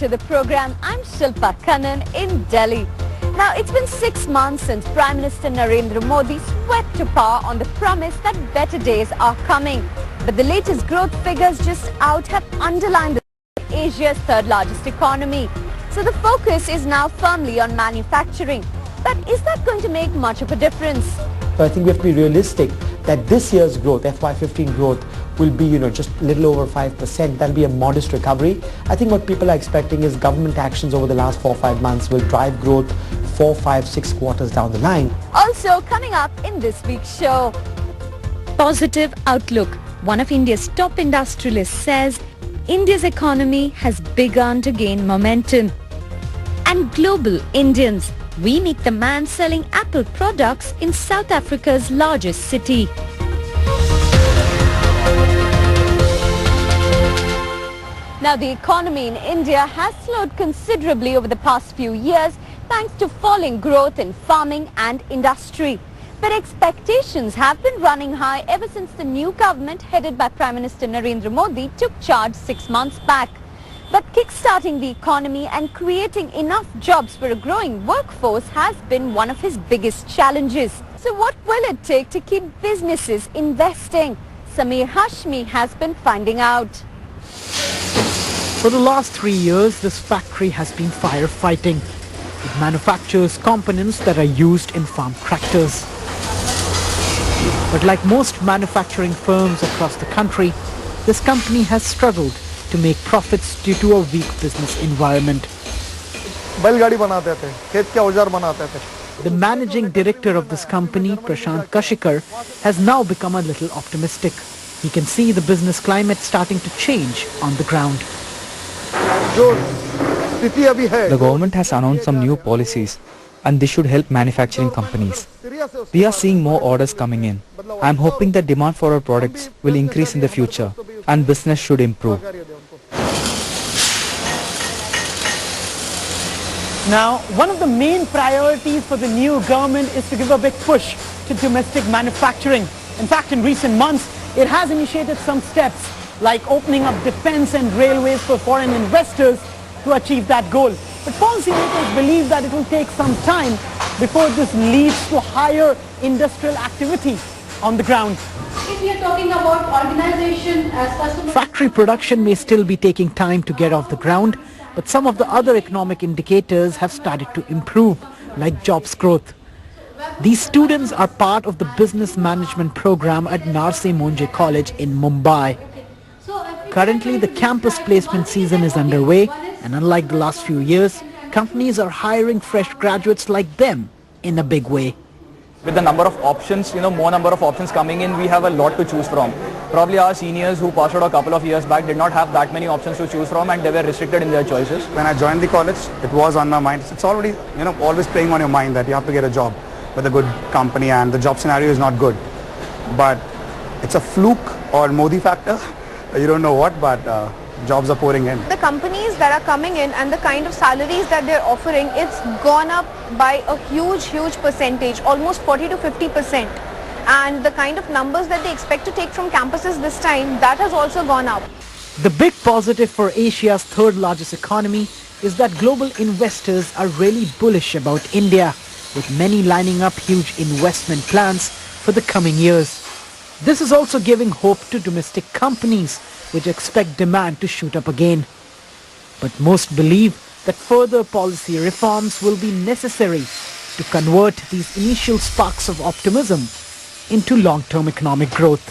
to the program. I'm Shilpa Kannan in Delhi. Now, it's been 6 months since Prime Minister Narendra Modi swept to power on the promise that better days are coming. But the latest growth figures just out have underlined Asia's third largest economy. So the focus is now firmly on manufacturing. But is that going to make much of a difference? So I think we have to be realistic that this year's growth, FY15 growth, will be, just a little over 5%. That'll be a modest recovery. I think what people are expecting is government actions over the last 4 or 5 months will drive growth 4, 5, 6 quarters down the line. Also coming up in this week's show. Positive outlook. One of India's top industrialists says India's economy has begun to gain momentum. And global Indians. We meet the man selling Apple products in South Africa's largest city. Now, the economy in India has slowed considerably over the past few years thanks to falling growth in farming and industry. But expectations have been running high ever since the new government headed by Prime Minister Narendra Modi took charge 6 months back. But kickstarting the economy and creating enough jobs for a growing workforce has been one of his biggest challenges. So what will it take to keep businesses investing? Sameer Hashmi has been finding out. For the last 3 years, this factory has been firefighting. It manufactures components that are used in farm tractors. But like most manufacturing firms across the country, this company has struggled to make profits due to a weak business environment. The managing director of this company, Prashant Kashikar, has now become a little optimistic. He can see the business climate starting to change on the ground. The government has announced some new policies and this should help manufacturing companies. We are seeing more orders coming in. I am hoping that demand for our products will increase in the future and business should improve. Now, one of the main priorities for the new government is to give a big push to domestic manufacturing. In fact, in recent months, it has initiated some steps like opening up defense and railways for foreign investors to achieve that goal. But policymakers believe that it will take some time before this leads to higher industrial activity on the ground. If we are talking about organization as customers... Factory production may still be taking time to get off the ground, but some of the other economic indicators have started to improve, like jobs growth. These students are part of the business management program at Narsee Monjee College in Mumbai. Currently, the campus placement season is underway, and unlike the last few years, companies are hiring fresh graduates like them in a big way. With the number of options, more number of options coming in, we have a lot to choose from. Probably our seniors who passed out a couple of years back did not have that many options to choose from and they were restricted in their choices. When I joined the college, it was on my mind. It's already, always playing on your mind that you have to get a job with a good company and the job scenario is not good. But it's a fluke or Modi factor. You don't know what, but jobs are pouring in. The companies that are coming in and the kind of salaries that they're offering, it's gone up by a huge percentage, almost 40 to 50%. And the kind of numbers that they expect to take from campuses this time, that has also gone up. The big positive for Asia's third largest economy is that global investors are really bullish about India, with many lining up huge investment plans for the coming years. This is also giving hope to domestic companies, which expect demand to shoot up again. But most believe that further policy reforms will be necessary to convert these initial sparks of optimism into long-term economic growth.